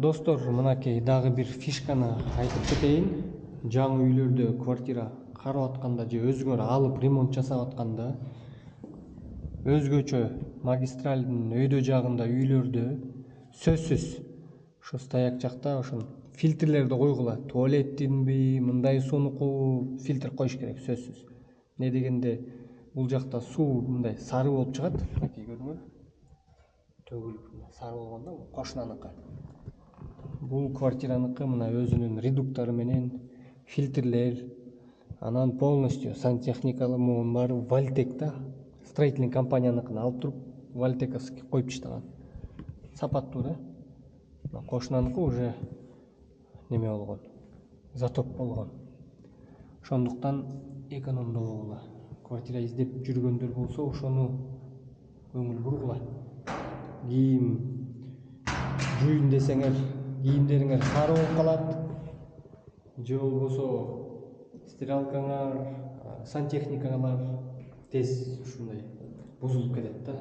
Достор, мынакей дагы бир фишканы айтып кетейин. Жаңы үйлөрдө квартира карап атканда же өзүңөр алып ремонт жасап атканда өзгөчө магистралдын өйдө жагында үйлөрдө сөзсүз ушу стояк жакта ошон фильтрлерди койгула. Туалеттинби, мындай суунукубу фильтр коюш керек сөзсүз. Не дегенде бул жакта суу мындай сары болуп чыгат. Мынакей көрдүңөр? Төгүлүп сары болгондо бул кошунаныкы. Бул квартираныкы мына өзүнүн редуктору менен фильтрлер, анан полностью сантехникалар могун баары Вальтек да. Строительный компанияныкын алып туруп Вальтековский коюп таштаган. Сапаттуу да. Кошунаныкы уже неме болгон, затоп болгон. Ошондуктан экономдоо болгула. Квартира издеп жүргөндөр болсо ошону көңүл бургула. Кийим жуйын десеңер, кийимдериңер сары болуп калат. Же болбосо стиралкаңар, сантехникалар тез ушундай бузулуп кетет да.